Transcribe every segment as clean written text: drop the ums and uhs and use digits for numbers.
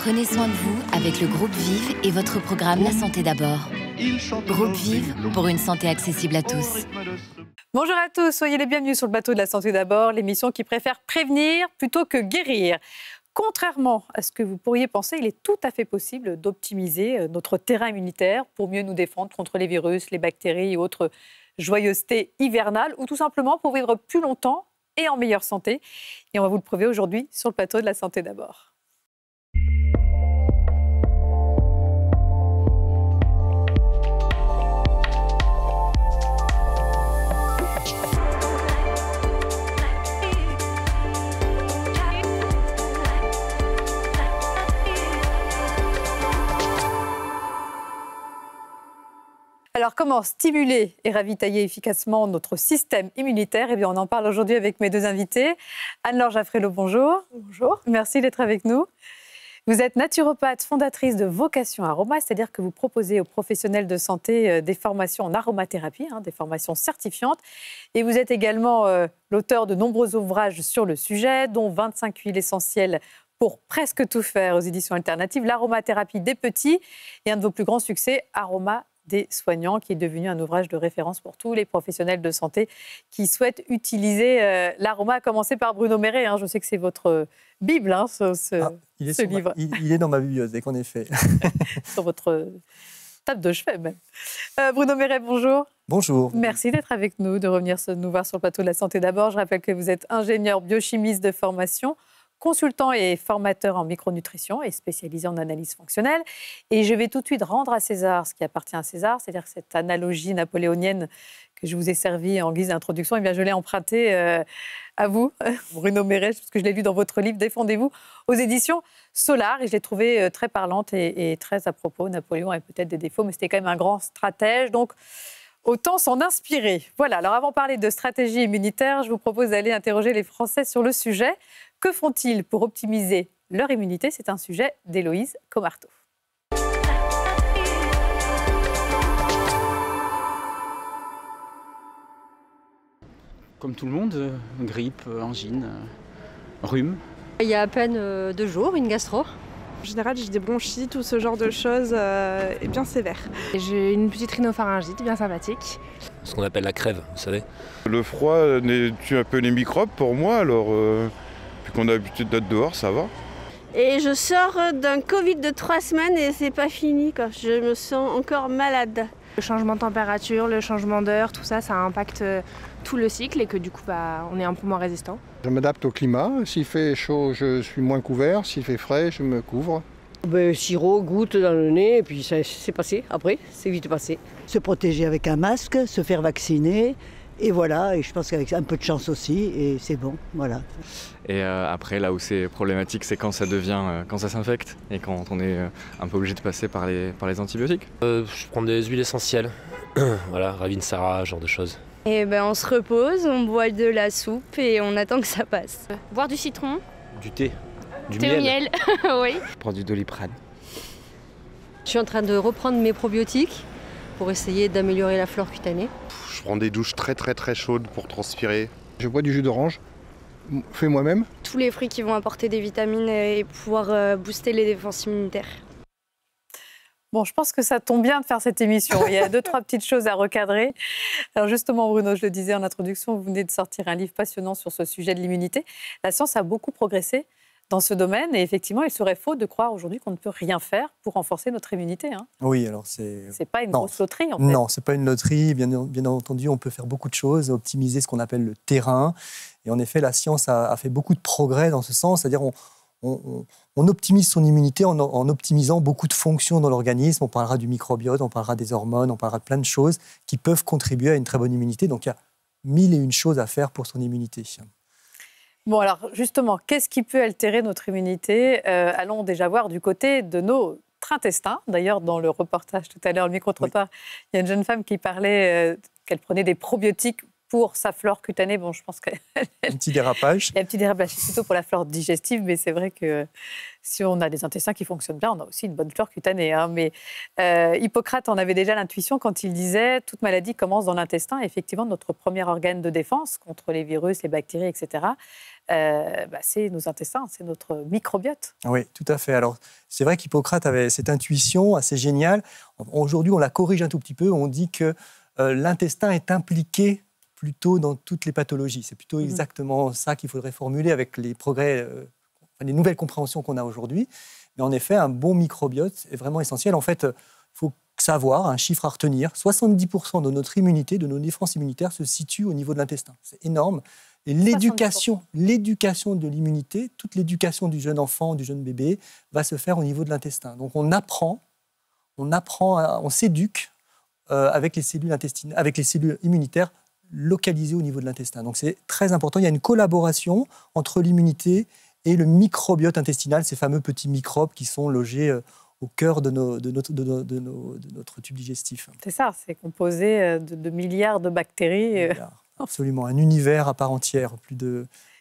Prenez soin de vous avec le groupe Vive et votre programme La Santé d'abord. Groupe Vive pour une santé accessible à tous. Bonjour à tous, soyez les bienvenus sur le bateau de La Santé d'abord, l'émission qui préfère prévenir plutôt que guérir. Contrairement à ce que vous pourriez penser, il est tout à fait possible d'optimiser notre terrain immunitaire pour mieux nous défendre contre les virus, les bactéries et autres joyeusetés hivernales, ou tout simplement pour vivre plus longtemps et en meilleure santé. Et on va vous le prouver aujourd'hui sur le plateau de La Santé d'abord. Alors, comment stimuler et ravitailler efficacement notre système immunitaire? Eh bien, on en parle aujourd'hui avec mes deux invités. Anne-Laure Jaffrelot, bonjour. Bonjour. Merci d'être avec nous. Vous êtes naturopathe, fondatrice de Vocation Aroma, c'est-à-dire que vous proposez aux professionnels de santé des formations en aromathérapie, des formations certifiantes. Et vous êtes également l'auteur de nombreux ouvrages sur le sujet, dont 25 huiles essentielles pour presque tout faire aux éditions alternatives, l'aromathérapie des petits et un de vos plus grands succès, Aroma des soignants, qui est devenu un ouvrage de référence pour tous les professionnels de santé qui souhaitent utiliser l'aroma, à commencer par Bruno Méret. Je sais que c'est votre Bible, ce livre. Il est dans ma bibliothèque, en effet. Sur votre table de chevet, même. Bruno Méret, bonjour. Bonjour. Merci d'être avec nous, de revenir nous voir sur le plateau de La Santé d'abord. Je rappelle que vous êtes ingénieur biochimiste de formation, consultant et formateur en micronutrition et spécialisé en analyse fonctionnelle. Et je vais tout de suite rendre à César ce qui appartient à César, c'est-à-dire cette analogie napoléonienne que je vous ai servie en guise d'introduction, eh bien je l'ai empruntée à vous, Bruno Méret, parce que je l'ai lu dans votre livre « Défendez-vous » aux éditions Solar, et je l'ai trouvée très parlante et très à propos. Napoléon avait peut-être des défauts, mais c'était quand même un grand stratège, donc autant s'en inspirer. Voilà, alors avant de parler de stratégie immunitaire, je vous propose d'aller interroger les Français sur le sujet. Que font-ils pour optimiser leur immunité? C'est un sujet d'Héloïse Comarteau. Comme tout le monde, grippe, angine, rhume. Il y a à peine 2 jours, une gastro. En général, j'ai des bronchites ou ce genre de choses bien sévères. J'ai une petite rhinopharyngite bien sympathique. Ce qu'on appelle la crève, vous savez. Le froid tue un peu les microbes pour moi, alors puis qu'on a l'habitude d'être dehors, ça va. Et je sors d'un Covid de 3 semaines et c'est pas fini, quoi. Je me sens encore malade. Le changement de température, le changement d'heure, tout ça, ça impacte tout le cycle et que du coup, on est un peu moins résistant. Je m'adapte au climat. S'il fait chaud, je suis moins couvert. S'il fait frais, je me couvre. Sirop, goutte dans le nez et puis c'est passé. Après, c'est vite passé. Se protéger avec un masque, se faire vacciner. Et voilà, et je pense qu'avec un peu de chance aussi, et c'est bon, voilà. Et après, là où c'est problématique, c'est quand ça devient, quand ça s'infecte et quand on est un peu obligé de passer par les antibiotiques. Je prends des huiles essentielles, voilà, Ravinsara, ce genre de choses. Et on se repose, on boit de la soupe et on attend que ça passe. Boire du citron. Du thé, du thé miel. au miel, oui. Prendre du Doliprane. Je suis en train de reprendre mes probiotiques pour essayer d'améliorer la flore cutanée. Je prends des douches très chaudes pour transpirer. Je bois du jus d'orange, fait moi-même. Tous les fruits qui vont apporter des vitamines et pouvoir booster les défenses immunitaires. Bon, je pense que ça tombe bien de faire cette émission. Il y a 2-3 petites choses à recadrer. Alors justement, Bruno, je le disais en introduction, vous venez de sortir un livre passionnant sur ce sujet de l'immunité. La science a beaucoup progressé dans ce domaine. Et effectivement, il serait faux de croire aujourd'hui qu'on ne peut rien faire pour renforcer notre immunité. Oui, alors c'est... C'est pas une grosse loterie, en fait. Non, c'est pas une loterie. Bien entendu, on peut faire beaucoup de choses, optimiser ce qu'on appelle le terrain. Et en effet, la science a fait beaucoup de progrès dans ce sens. C'est-à-dire, on optimise son immunité en optimisant beaucoup de fonctions dans l'organisme. On parlera du microbiote, on parlera des hormones, on parlera de plein de choses qui peuvent contribuer à une très bonne immunité. Donc, il y a 1001 choses à faire pour son immunité. Bon, alors justement, qu'est-ce qui peut altérer notre immunité? Allons déjà voir du côté de notre intestin. D'ailleurs, dans le reportage tout à l'heure, le micro-trottoir, il y a une jeune femme qui parlait qu'elle prenait des probiotiques pour sa flore cutanée. Bon, je pense qu'il un petit dérapage. Il y a un petit dérapage, c'est plutôt pour la flore digestive, mais c'est vrai que si on a des intestins qui fonctionnent bien, on a aussi une bonne flore cutanée. Hein. Mais Hippocrate en avait déjà l'intuition quand il disait « toute maladie commence dans l'intestin ». Effectivement, notre premier organe de défense contre les virus, les bactéries, etc., c'est nos intestins, c'est notre microbiote. Oui, tout à fait. Alors, c'est vrai qu'Hippocrate avait cette intuition assez géniale. Aujourd'hui, on la corrige un tout petit peu. On dit que l'intestin est impliqué plutôt dans toutes les pathologies. C'est plutôt exactement ça qu'il faudrait formuler avec les progrès, les nouvelles compréhensions qu'on a aujourd'hui. Mais en effet, un bon microbiote est vraiment essentiel. En fait, il faut savoir, un chiffre à retenir, 70% de notre immunité, de nos défenses immunitaires se situent au niveau de l'intestin. C'est énorme. Et l'éducation de l'immunité, toute l'éducation du jeune enfant, du jeune bébé, va se faire au niveau de l'intestin. Donc on s'éduque avec les cellules intestinales, avec les cellules immunitaires localisées au niveau de l'intestin. Donc c'est très important. Il y a une collaboration entre l'immunité et le microbiote intestinal, ces fameux petits microbes qui sont logés au cœur de notre tube digestif. C'est ça, c'est composé de milliards de bactéries. Absolument, un univers à part entière.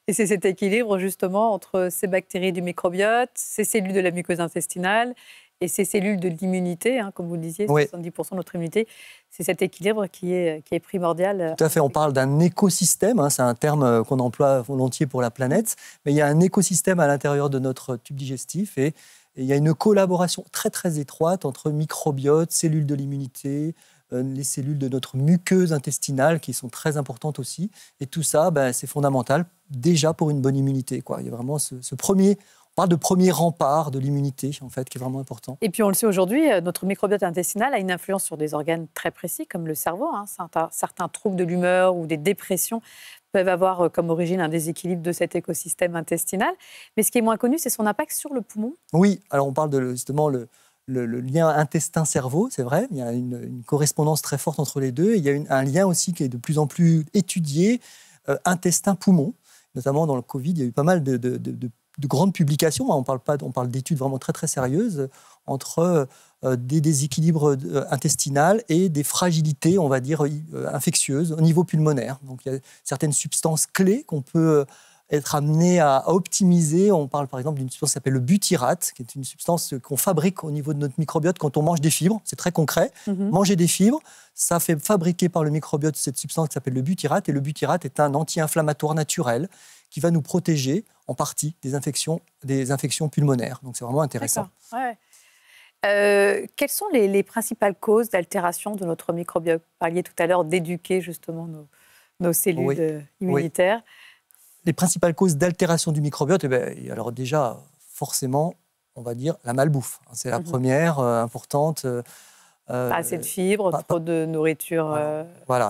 Et c'est cet équilibre justement entre ces bactéries du microbiote, ces cellules de la muqueuse intestinale et ces cellules de l'immunité, hein, comme vous le disiez, 70% de notre immunité. C'est cet équilibre qui est primordial. Tout à fait, on parle d'un écosystème, hein, c'est un terme qu'on emploie volontiers pour la planète, mais il y a un écosystème à l'intérieur de notre tube digestif et il y a une collaboration très très étroite entre microbiote, cellules de l'immunité, les cellules de notre muqueuse intestinale qui sont très importantes aussi. Et tout ça, c'est fondamental déjà pour une bonne immunité, quoi. Il y a vraiment ce premier, on parle de premier rempart de l'immunité en fait, qui est vraiment important. Et puis on le sait aujourd'hui, notre microbiote intestinal a une influence sur des organes très précis comme le cerveau. Hein. Certains troubles de l'humeur ou des dépressions peuvent avoir comme origine un déséquilibre de cet écosystème intestinal. Mais ce qui est moins connu, c'est son impact sur le poumon. Oui, alors on parle de justement le lien intestin-cerveau, c'est vrai. Il y a une correspondance très forte entre les deux. Il y a un lien aussi qui est de plus en plus étudié, intestin-poumon. Notamment dans le Covid, il y a eu pas mal de grandes publications. On parle d'études vraiment très, très sérieuses entre des déséquilibres intestinaux et des fragilités, on va dire, infectieuses au niveau pulmonaire. Donc il y a certaines substances clés qu'on peut être amené à optimiser. On parle par exemple d'une substance qui s'appelle le butyrate, qui est une substance qu'on fabrique au niveau de notre microbiote quand on mange des fibres. C'est très concret. Manger des fibres, ça fait fabriquer par le microbiote cette substance qui s'appelle le butyrate. Et le butyrate est un anti-inflammatoire naturel qui va nous protéger en partie des infections pulmonaires. Donc c'est vraiment intéressant. Ouais. Quelles sont les principales causes d'altération de notre microbiote ? Vous parliez tout à l'heure d'éduquer justement nos cellules immunitaires. Les principales causes d'altération du microbiote, alors déjà, forcément, on va dire la malbouffe. C'est la première importante. Pas assez de fibres, trop de nourriture,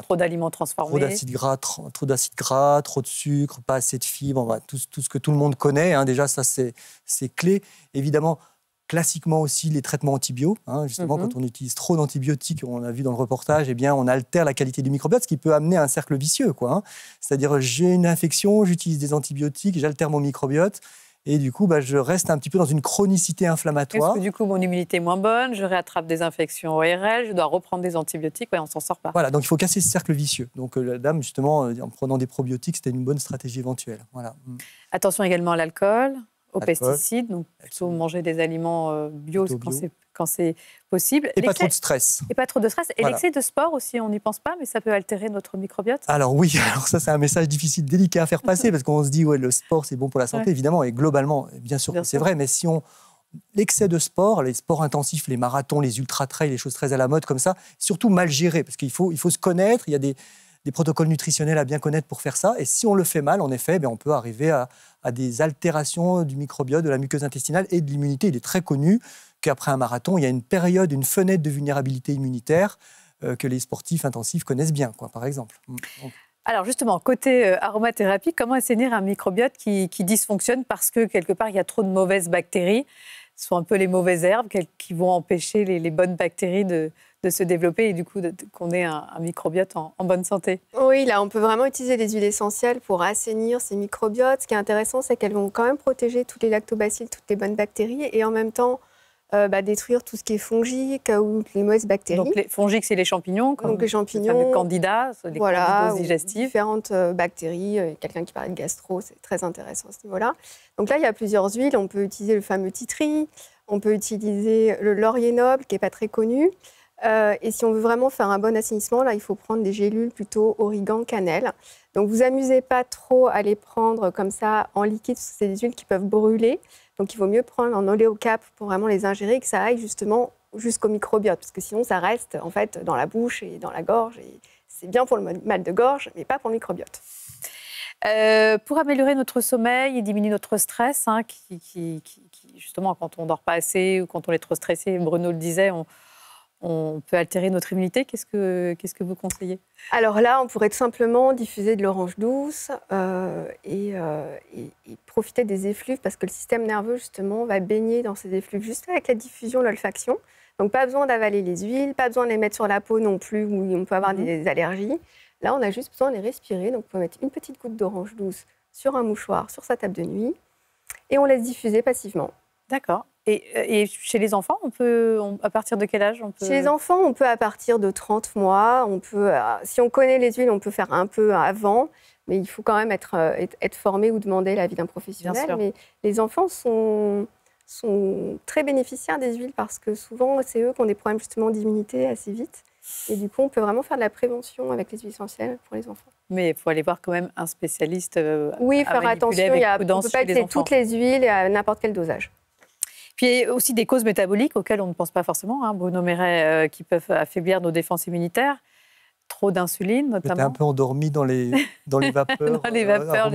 trop d'aliments transformés. Trop d'acides gras, trop de sucre, pas assez de fibres, tout ce que tout le monde connaît. Hein, déjà, ça, c'est clé. Évidemment, classiquement aussi, les traitements antibio. Hein, justement, quand on utilise trop d'antibiotiques, on l'a vu dans le reportage, on altère la qualité du microbiote, ce qui peut amener à un cercle vicieux. Hein. C'est-à-dire, j'ai une infection, j'utilise des antibiotiques, j'altère mon microbiote, et du coup, je reste un petit peu dans une chronicité inflammatoire. Parce que du coup, mon immunité est moins bonne, je réattrape des infections ORL, je dois reprendre des antibiotiques, on ne s'en sort pas. Voilà, donc il faut casser ce cercle vicieux. Donc la dame, justement, en prenant des probiotiques, c'était une bonne stratégie éventuelle. Voilà. Attention également à l'alcool, aux pesticides, donc plutôt manger des aliments bio quand c'est possible. Et pas trop de stress. Et pas trop de stress. Et l'excès de sport aussi, on n'y pense pas, mais ça peut altérer notre microbiote. Alors oui, ça c'est un message difficile, délicat à faire passer, parce qu'on se dit, le sport c'est bon pour la santé, évidemment, et globalement, bien sûr que c'est vrai, mais si l'excès de sport, les sports intensifs, les marathons, les ultra-trails, les choses très à la mode comme ça, surtout mal géré, parce qu'il faut se connaître, il y a des protocoles nutritionnels à bien connaître pour faire ça. Et si on le fait mal, en effet, on peut arriver à des altérations du microbiote, de la muqueuse intestinale et de l'immunité. Il est très connu qu'après un marathon, il y a une fenêtre de vulnérabilité immunitaire que les sportifs intensifs connaissent bien, par exemple. Alors justement, côté aromathérapie, comment assainir un microbiote qui dysfonctionne parce que quelque part, il y a trop de mauvaises bactéries, ce sont un peu les mauvaises herbes qui vont empêcher les bonnes bactéries de se développer et du coup qu'on ait un microbiote en bonne santé. Oui, là on peut vraiment utiliser les huiles essentielles pour assainir ces microbiotes. Ce qui est intéressant, c'est qu'elles vont quand même protéger tous les lactobacilles, toutes les bonnes bactéries et en même temps détruire tout ce qui est fongique ou les mauvaises bactéries. Donc les fongiques, c'est les champignons, comme donc les champignons, les candidats, les candidoses digestives. Différentes bactéries. Quelqu'un qui parlait de gastro, c'est très intéressant à ce niveau-là. Donc là, il y a plusieurs huiles. On peut utiliser le fameux tea tree, on peut utiliser le laurier noble, qui n'est pas très connu. Et si on veut vraiment faire un bon assainissement, là, il faut prendre des gélules plutôt origan, cannelle. Donc vous amusez pas trop à les prendre comme ça en liquide, parce que c'est des huiles qui peuvent brûler. Donc il vaut mieux prendre en oléocap pour vraiment les ingérer et que ça aille justement jusqu'au microbiote, parce que sinon ça reste en fait dans la bouche et dans la gorge. Et c'est bien pour le mal de gorge, mais pas pour le microbiote. Pour améliorer notre sommeil et diminuer notre stress, qui justement quand on ne dort pas assez ou quand on est trop stressé, Bruno le disait, on peut altérer notre immunité. Qu'est-ce que vous conseillez? Alors là, on pourrait tout simplement diffuser de l'orange douce et profiter des effluves, parce que le système nerveux, justement, va baigner dans ces effluves juste avec la diffusion, l'olfaction. Donc, pas besoin d'avaler les huiles, pas besoin de les mettre sur la peau non plus, où on peut avoir des allergies. Là, on a juste besoin de les respirer. Donc, on peut mettre une petite goutte d'orange douce sur un mouchoir, sur sa table de nuit, et on laisse diffuser passivement. D'accord. Et chez les enfants, à partir de quel âge Chez les enfants, on peut à partir de 30 mois. Si on connaît les huiles, on peut faire un peu avant, mais il faut quand même être formé ou demander l'avis d'un professionnel. Mais les enfants sont très bénéficiaires des huiles, parce que souvent, c'est eux qui ont des problèmes justement d'immunité assez vite. Et du coup, on peut vraiment faire de la prévention avec les huiles essentielles pour les enfants. Mais il faut aller voir quand même un spécialiste. Oui, faire attention. On ne peut pas utiliser toutes les huiles à n'importe quel dosage. Puis il y a aussi des causes métaboliques auxquelles on ne pense pas forcément, Bruno Méret, qui peuvent affaiblir nos défenses immunitaires. Trop d'insuline, notamment. T'es un peu endormi dans les vapeurs. Dans les vapeurs,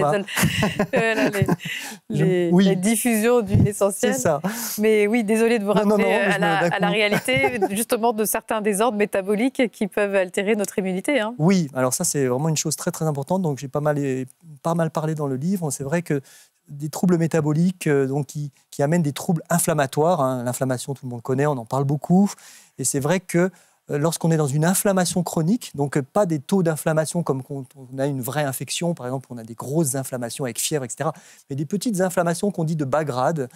la diffusion d'huile essentielle. C'est ça. Mais oui, désolé de vous rappeler à la réalité, justement, de certains désordres métaboliques qui peuvent altérer notre immunité. Oui, alors ça, c'est vraiment une chose très, très importante. Donc, j'ai pas mal parlé dans le livre. C'est vrai que des troubles métaboliques qui amènent des troubles inflammatoires. L'inflammation, tout le monde connaît, on en parle beaucoup. Et c'est vrai que lorsqu'on est dans une inflammation chronique, donc pas des taux d'inflammation comme quand on a une vraie infection, par exemple, on a des grosses inflammations avec fièvre, etc., mais des petites inflammations qu'on dit de bas grade,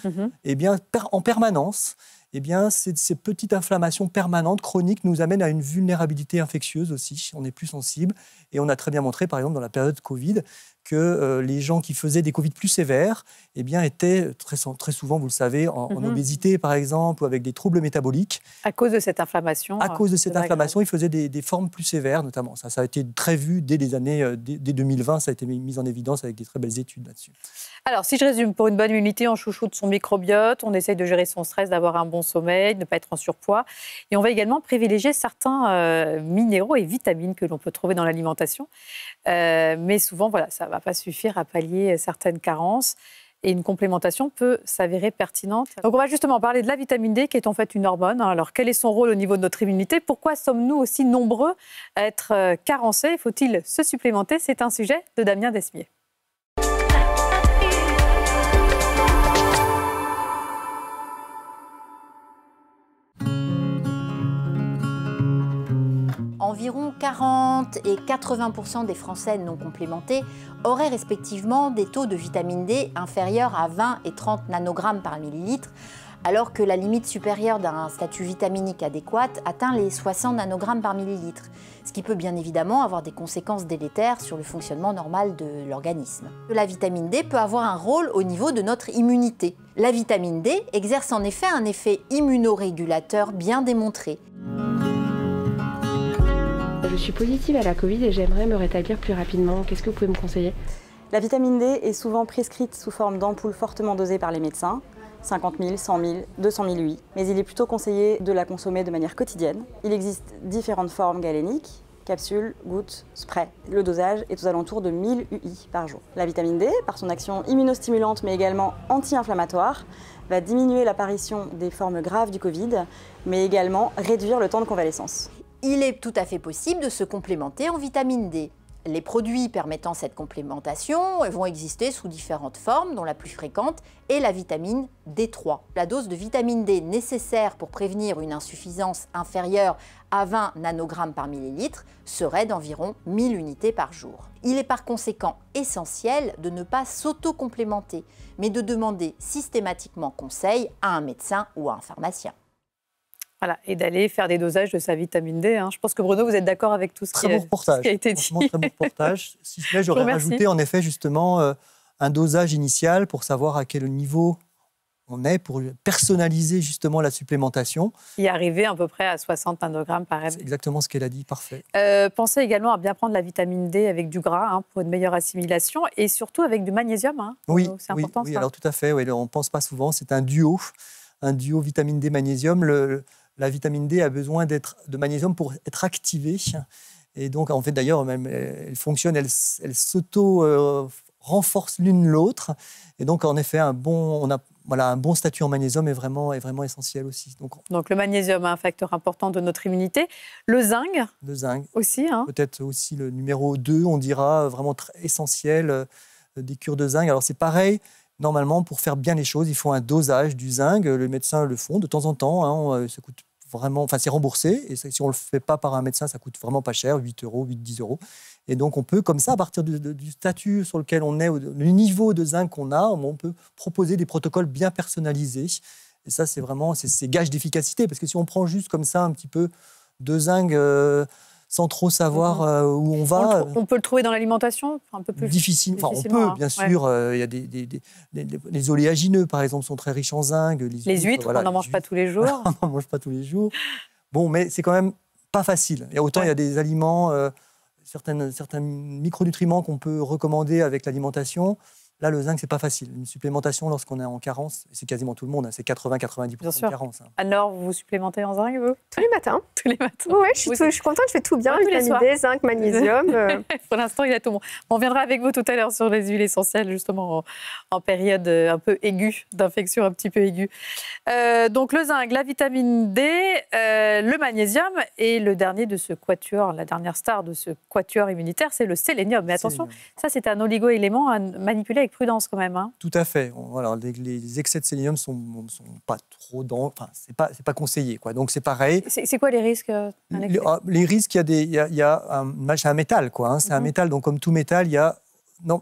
eh bien, en permanence, eh bien, ces petites inflammations permanentes, chroniques, nous amènent à une vulnérabilité infectieuse aussi. On est plus sensible. Et on a très bien montré, par exemple, dans la période Covid, que les gens qui faisaient des Covid plus sévères eh bien, étaient très souvent, vous le savez, en obésité, par exemple, ou avec des troubles métaboliques. À cause de cette inflammation. À cause de cette inflammation, ils faisaient des formes plus sévères, notamment. Ça a été très vu dès 2020. Ça a été mis en évidence avec des très belles études là-dessus. Alors, si je résume, pour une bonne immunité, on chouchoute son microbiote, on essaye de gérer son stress, d'avoir un bon sommeil, de ne pas être en surpoids. Et on va également privilégier certains minéraux et vitamines que l'on peut trouver dans l'alimentation. Mais souvent, voilà, ça ne va pas suffire à pallier certaines carences. Et une complémentation peut s'avérer pertinente. Donc, on va justement parler de la vitamine D, qui est en fait une hormone. Alors, quel est son rôle au niveau de notre immunité? Pourquoi sommes-nous aussi nombreux à être carencés? Faut-il se supplémenter? C'est un sujet de Damien Desmier. Environ 40 et 80% des Français non complémentés auraient respectivement des taux de vitamine D inférieurs à 20 et 30 nanogrammes par millilitre, alors que la limite supérieure d'un statut vitaminique adéquat atteint les 60 nanogrammes par millilitre, ce qui peut bien évidemment avoir des conséquences délétères sur le fonctionnement normal de l'organisme. La vitamine D peut avoir un rôle au niveau de notre immunité. La vitamine D exerce en effet un effet immunorégulateur bien démontré. Je suis positive à la Covid et j'aimerais me rétablir plus rapidement. Qu'est-ce que vous pouvez me conseiller? La vitamine D est souvent prescrite sous forme d'ampoules fortement dosées par les médecins, 50 000, 100 000, 200 000 UI. Mais il est plutôt conseillé de la consommer de manière quotidienne. Il existe différentes formes galéniques, capsules, gouttes, sprays. Le dosage est aux alentours de 1000 UI par jour. La vitamine D, par son action immunostimulante mais également anti-inflammatoire, va diminuer l'apparition des formes graves du Covid, mais également réduire le temps de convalescence. Il est tout à fait possible de se complémenter en vitamine D. Les produits permettant cette complémentation vont exister sous différentes formes, dont la plus fréquente est la vitamine D3. La dose de vitamine D nécessaire pour prévenir une insuffisance inférieure à 20 nanogrammes par millilitre serait d'environ 1000 unités par jour. Il est par conséquent essentiel de ne pas s'auto-complémenter, mais de demander systématiquement conseil à un médecin ou à un pharmacien. Voilà, et d'aller faire des dosages de sa vitamine D. Je pense que Bruno, vous êtes d'accord avec tout ce qui a été dit. Très bon reportage. Si ce n'est, j'aurais rajouté en effet justement un dosage initial pour savoir à quel niveau on est, pour personnaliser justement la supplémentation. Y arriver à peu près à 60 nanogrammes par ml. C'est exactement ce qu'elle a dit, parfait. Pensez également à bien prendre la vitamine D avec du gras pour une meilleure assimilation et surtout avec du magnésium. Oui, c'est important, oui, ça. alors tout à fait. Oui, on ne pense pas souvent, c'est un duo vitamine D-magnésium. La vitamine D a besoin de magnésium pour être activée. Et donc, en fait, d'ailleurs, même, elle fonctionne, elle s'auto-renforce l'une l'autre. Et donc, en effet, un bon statut en magnésium est vraiment essentiel aussi. Donc, le magnésium a un facteur important de notre immunité. Le zinc aussi. Peut-être aussi le numéro 2, on dira, vraiment très essentiel des cures de zinc. Alors, c'est pareil. Normalement, pour faire bien les choses, il faut un dosage du zinc. Les médecins le font de temps en temps. Ça coûte vraiment, c'est remboursé. Et si on ne le fait pas par un médecin, ça coûte vraiment pas cher, 8 €, 10 €. Et donc, on peut, comme ça, à partir du statut sur lequel on est, le niveau de zinc qu'on a, on peut proposer des protocoles bien personnalisés. Et ça, c'est vraiment gage d'efficacité. Parce que si on prend juste comme ça un petit peu de zinc sans trop savoir où on va... On peut le trouver dans l'alimentation un peu plus difficile. Enfin, on peut, bien sûr. Il y a les oléagineux, par exemple, sont très riches en zinc. Les huîtres, on n'en mange pas tous les jours. On n'en mange pas tous les jours. Bon, mais c'est quand même pas facile. Et autant il y a des aliments, certains micronutriments qu'on peut recommander avec l'alimentation. Là, le zinc, c'est pas facile. Une supplémentation, lorsqu'on est en carence, c'est quasiment tout le monde, c'est 80-90% de carence. Alors, vous supplémentez en zinc, vous ? Tous les matins. Tous les matins. Oui, je suis contente, je fais tout bien. Vitamine D, zinc, magnésium. Pour l'instant, il a tout bon. On reviendra avec vous tout à l'heure sur les huiles essentielles, justement, en période un peu aiguë, d'infection un petit peu aiguë. Donc, le zinc, la vitamine D, le magnésium et le dernier de ce quatuor, la dernière star de ce quatuor immunitaire, c'est le sélénium. Mais attention, ça, c'est un oligo-élément à manipuler avec prudence quand même. Tout à fait. Alors, les excès de sélénium sont pas trop c'est pas conseillé, quoi. Donc c'est pareil. C'est quoi les risques Les risques, il y a un métal, quoi. C'est un métal. Donc comme tout métal,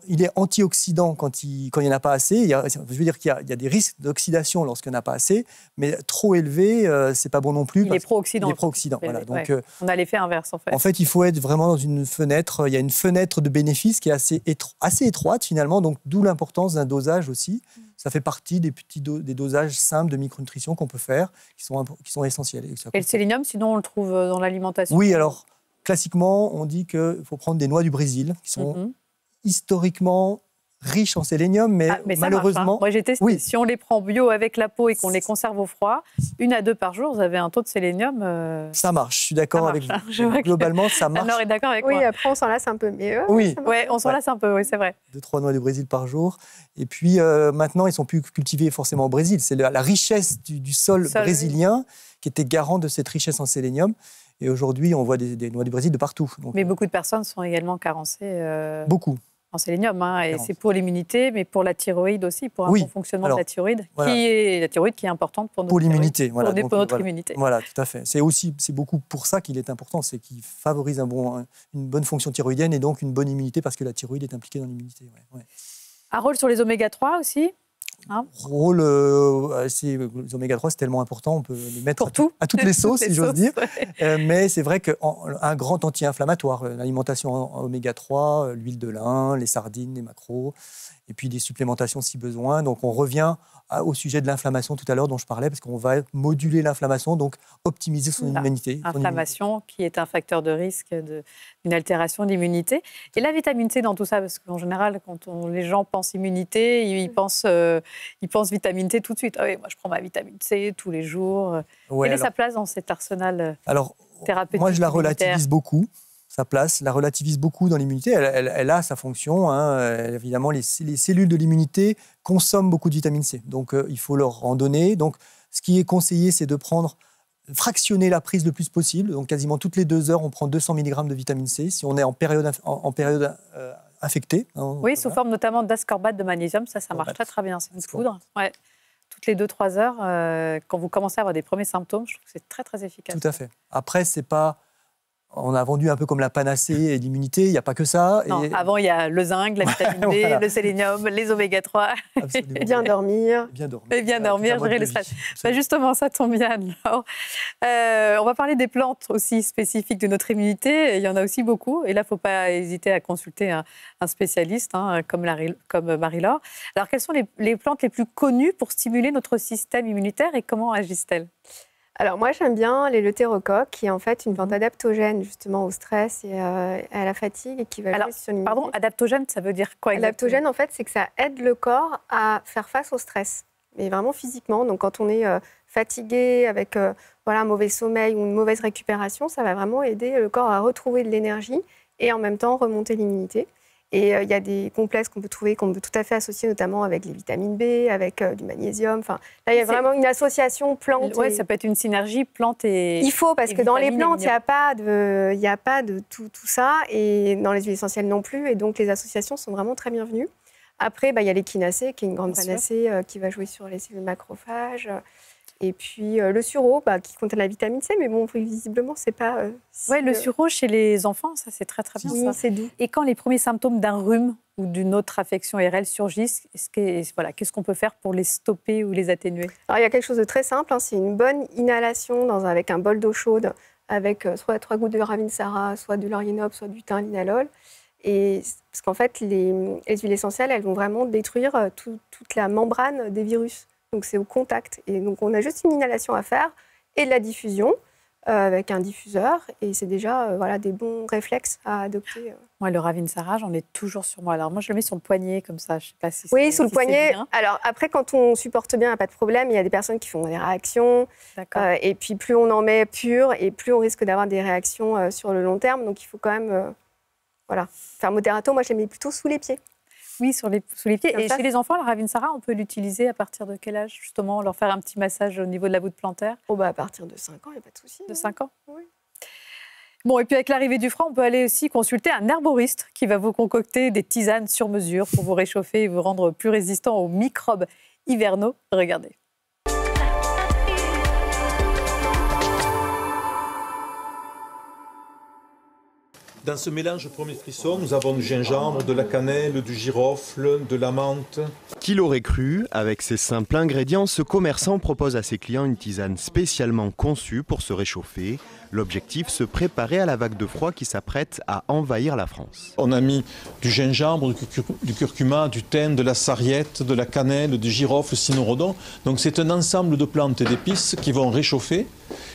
il est antioxydant quand il n'y en a pas assez. Je veux dire qu'il y a des risques d'oxydation lorsqu'il n'y en a pas assez, mais trop élevé, c'est pas bon non plus. Il est pro-oxydant. Voilà. Donc, on a l'effet inverse, en fait. En fait, il faut être vraiment dans une fenêtre. Il y a une fenêtre de bénéfice qui est assez étroite, finalement, donc d'où l'importance d'un dosage aussi. Ça fait partie des dosages simples de micronutrition qu'on peut faire, qui sont essentiels. Et le sélénium, sinon, on le trouve dans l'alimentation ? Oui, alors, classiquement, on dit qu'il faut prendre des noix du Brésil, qui sont historiquement riches en sélénium, mais malheureusement... Moi, j'ai testé. Oui. Si on les prend bio avec la peau et qu'on les conserve au froid, 1 à 2 par jour, vous avez un taux de sélénium... Ça marche, je suis d'accord avec vous. Globalement, ça marche. Anne-Laure est d'accord avec moi. Oui, après, on s'en lasse un peu mieux. Oui, on s'en lasse un peu, oui, c'est vrai. 2-3 noix du Brésil par jour. Et puis, maintenant, ils ne sont plus cultivés forcément au Brésil. C'est la richesse du sol brésilien qui était garant de cette richesse en sélénium. Et aujourd'hui, on voit des noix du Brésil de partout. Donc, mais beaucoup de personnes sont également carencées. Beaucoup. En sélénium, et c'est pour l'immunité, mais pour la thyroïde aussi, pour un bon fonctionnement de la thyroïde, qui est importante pour l'immunité. Voilà, pour notre immunité. Voilà, tout à fait. C'est beaucoup pour ça qu'il est important, c'est qu'il favorise une bonne fonction thyroïdienne et donc une bonne immunité, parce que la thyroïde est impliquée dans l'immunité. Un rôle sur les oméga-3 aussi. Rôle, les oméga-3, c'est tellement important, on peut les mettre à toutes les sauces, si j'ose dire. Mais c'est vrai qu'un grand anti-inflammatoire, l'alimentation en oméga-3, l'huile de lin, les sardines, les maquereaux, et puis des supplémentations si besoin. Donc on revient au sujet de l'inflammation tout à l'heure dont je parlais, parce qu'on va moduler l'inflammation, donc optimiser son immunité. L'inflammation qui est un facteur de risque d'une altération de l'immunité. Et la vitamine C dans tout ça, parce qu'en général, quand les gens pensent immunité, ils pensent vitamine C tout de suite. Ah oui, moi je prends ma vitamine C tous les jours. Quelle est sa place dans cet arsenal thérapeutique? Moi je la relativise beaucoup. Sa place, la relativise beaucoup dans l'immunité. Elle a sa fonction. Évidemment, les cellules de l'immunité consomment beaucoup de vitamine C. Donc, il faut leur en donner. Donc, ce qui est conseillé, c'est de prendre fractionner la prise le plus possible. Donc quasiment toutes les 2 heures, on prend 200 mg de vitamine C si on est en période infectée. Oui, sous forme notamment d'ascorbate de magnésium. Ça marche très très bien. C'est une poudre. Ouais. Toutes les 2-3 heures, quand vous commencez à avoir des premiers symptômes, je trouve que c'est très très efficace. Tout à fait. Après, c'est pas... On a vendu un peu comme la panacée et l'immunité, il n'y a pas pas que ça. Non, avant, il y a le zinc, la vitamine D, voilà. Le sélénium, les oméga-3. Bien dormir. Et bien dormir, gérer le stress. Justement, ça tombe bien. Alors, on va parler des plantes aussi spécifiques de notre immunité. Il y en a aussi beaucoup. Et là, il ne faut pas hésiter à consulter un spécialiste comme Marie-Laure. Alors, quelles sont les plantes les plus connues pour stimuler notre système immunitaire et comment agissent-elles ? Alors moi j'aime bien l'éleutérocoque qui est en fait une plante adaptogène justement au stress et à la fatigue et qui va jouer sur l'immunité. Pardon, adaptogène, ça veut dire quoi exactement ? Adaptogène en fait c'est que ça aide le corps à faire face au stress, mais vraiment physiquement. Donc quand on est fatigué avec un mauvais sommeil ou une mauvaise récupération, ça va vraiment aider le corps à retrouver de l'énergie et en même temps remonter l'immunité. Et il y a des complexes qu'on peut trouver, qu'on peut tout à fait associer notamment avec les vitamines B, avec du magnésium. Enfin, là, il y a vraiment une association plante. Oui, ça peut être une synergie plante et... Il faut, parce que dans les plantes, il n'y a pas de tout ça, et dans les huiles essentielles non plus. Et donc, les associations sont vraiment très bienvenues. Après, il y a l'échinacée, qui est une grande panacée, qui va jouer sur les cellules macrophages. Et puis le sureau, qui contient la vitamine C, mais bon, visiblement, c'est pas... Oui, le sureau chez les enfants, ça c'est très très bien. Oui, c'est doux. Et quand les premiers symptômes d'un rhume ou d'une autre affection IRL surgissent, qu'est-ce qu'on peut faire pour les stopper ou les atténuer ? Alors il y a quelque chose de très simple, c'est une bonne inhalation avec un bol d'eau chaude, avec soit 3 gouttes de Ravinsara, soit du laurier noble, soit du thym linalol. Et parce qu'en fait, les huiles essentielles, elles vont vraiment détruire toute la membrane des virus. Donc c'est au contact. Et donc on a juste une inhalation à faire et de la diffusion avec un diffuseur. Et c'est déjà des bons réflexes à adopter. Moi, le Ravinsara, j'en ai toujours sur moi. Alors moi, je le mets sur le poignet comme ça. Je sais pas si oui, sous le poignet. Alors après, quand on supporte bien, il n'y a pas de problème. Il y a des personnes qui font des réactions. Et puis plus on en met pur et plus on risque d'avoir des réactions sur le long terme. Donc il faut quand même faire modérato. Moi, je les mets plutôt sous les pieds. Oui, sous les pieds. Et chez les enfants, le Ravinsara, on peut l'utiliser à partir de quel âge, justement, leur faire un petit massage au niveau de la voûte plantaire ? À partir de 5 ans, il n'y a pas de souci. De 5 ans ? Oui. Bon, et puis avec l'arrivée du froid, on peut aller aussi consulter un herboriste qui va vous concocter des tisanes sur mesure pour vous réchauffer et vous rendre plus résistant aux microbes hivernaux. Regardez. Dans ce mélange premier frisson, nous avons du gingembre, de la cannelle, du girofle, de la menthe. Qui l'aurait cru ? Avec ces simples ingrédients, ce commerçant propose à ses clients une tisane spécialement conçue pour se réchauffer. L'objectif, se préparer à la vague de froid qui s'apprête à envahir la France. On a mis du gingembre, du curcuma, du thym, de la sarriette, de la cannelle, du girofle, cynorhodon. Donc c'est un ensemble de plantes et d'épices qui vont réchauffer,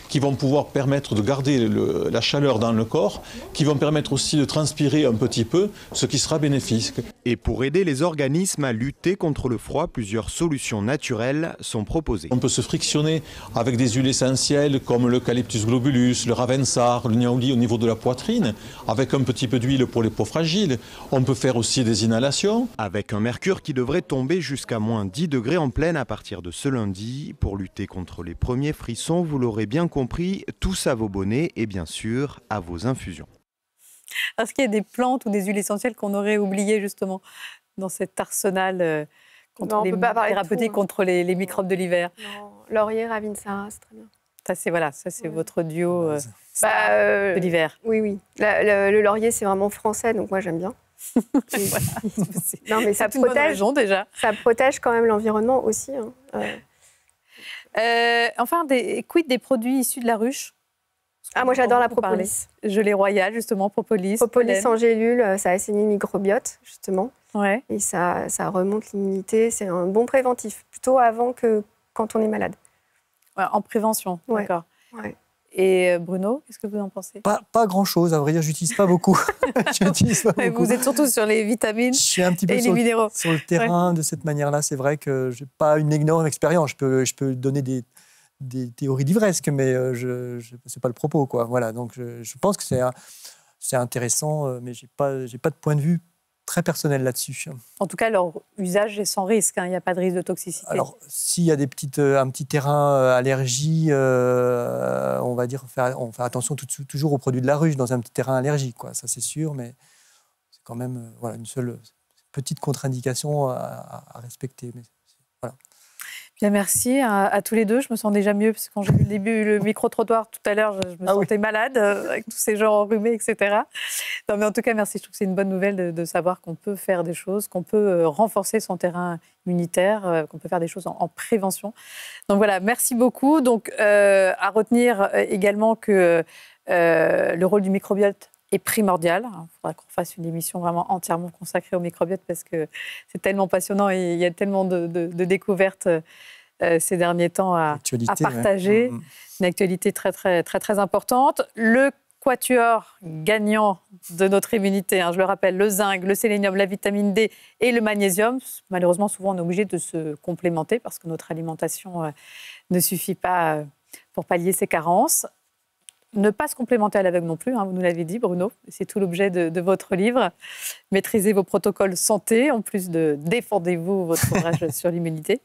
qui vont pouvoir permettre de garder la chaleur dans le corps, qui vont permettre aussi de transpirer un petit peu, ce qui sera bénéfique. Et pour aider les organismes à lutter contre le froid, plusieurs solutions naturelles sont proposées. On peut se frictionner avec des huiles essentielles comme l'eucalyptus globulus, le ravensar, le niaouli au niveau de la poitrine, avec un petit peu d'huile pour les peaux fragiles. On peut faire aussi des inhalations. Avec un mercure qui devrait tomber jusqu'à moins 10 degrés en pleine à partir de ce lundi. Pour lutter contre les premiers frissons, vous l'aurez bien compris, tous à vos bonnets et bien sûr à vos infusions. Est-ce qu'il y a des plantes ou des huiles essentielles qu'on aurait oubliées justement dans cet arsenal thérapeutique contre les microbes de l'hiver ? Non, laurier, Ravinsara, c'est très bien. Ça c'est votre duo de l'hiver. Oui. Le laurier, c'est vraiment français, donc moi j'aime bien. Non, mais ça protège, déjà. Ça protège quand même l'environnement aussi. Quid des produits issus de la ruche ? Moi j'adore la propolis. Gelée royale, justement, propolis. Propolis en gélule, ça assainit le microbiote, justement. Ouais. Et ça remonte l'immunité. C'est un bon préventif, plutôt avant que quand on est malade. Ouais, en prévention, d'accord. Ouais. Et Bruno, qu'est-ce que vous en pensez ? Pas grand-chose, à vrai dire, j'utilise pas beaucoup. Vous êtes surtout sur les vitamines je suis un petit peu et les minéraux. Sur le terrain de cette manière-là. C'est vrai que je n'ai pas une énorme expérience. Je peux donner des théories d'ivresque, mais ce n'est pas le propos, quoi. Voilà, donc je pense que c'est intéressant, mais j'ai pas de point de vue très personnel là-dessus. En tout cas, leur usage est sans risque, hein, il n'y a pas de risque de toxicité. Alors, s'il y a un petit terrain allergie, on va dire, on fait attention toujours aux produits de la ruche dans un petit terrain allergique, quoi. Ça c'est sûr, mais c'est quand même une seule petite contre-indication à respecter. Mais, voilà. Bien, merci à tous les deux. Je me sens déjà mieux, parce que quand j'ai vu le micro-trottoir tout à l'heure, je me sentais malade, avec tous ces gens enrhumés, etc. Non, mais en tout cas, merci. Je trouve que c'est une bonne nouvelle de savoir qu'on peut faire des choses, qu'on peut renforcer son terrain immunitaire, qu'on peut faire des choses en prévention. Donc voilà, merci beaucoup. Donc, à retenir également que le rôle du microbiote est primordial. Il faudra qu'on fasse une émission vraiment entièrement consacrée au microbiote parce que c'est tellement passionnant et il y a tellement de découvertes ces derniers temps à partager. Ouais. Une actualité très, très, très, très importante. Le quatuor gagnant de notre immunité, je le rappelle, le zinc, le sélénium, la vitamine D et le magnésium. Malheureusement, souvent, on est obligé de se complémenter parce que notre alimentation ne suffit pas pour pallier ces carences. Ne pas se complémenter à l'aveugle non plus, vous nous l'avez dit, Bruno. C'est tout l'objet de votre livre. Maîtrisez vos protocoles santé, en plus de défendez-vous votre ouvrage sur l'immunité.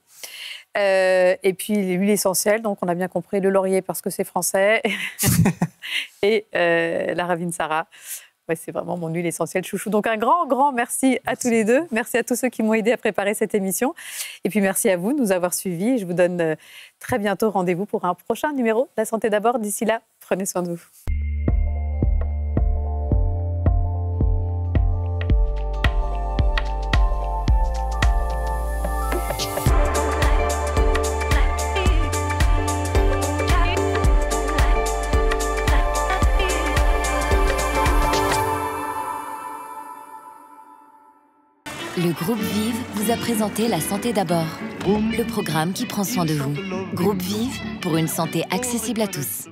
Et puis l'huile essentielle, donc on a bien compris, le laurier parce que c'est français, et la Ravinsara. Ouais, c'est vraiment mon huile essentielle chouchou. Donc un grand, grand merci à tous les deux. Merci à tous ceux qui m'ont aidé à préparer cette émission. Et puis merci à vous de nous avoir suivis. Et je vous donne très bientôt rendez-vous pour un prochain numéro de La Santé d'abord. D'ici là, prenez soin de vous. Le groupe Vive vous a présenté La Santé d'abord, le programme qui prend soin de vous. Groupe Vive pour une santé accessible à tous.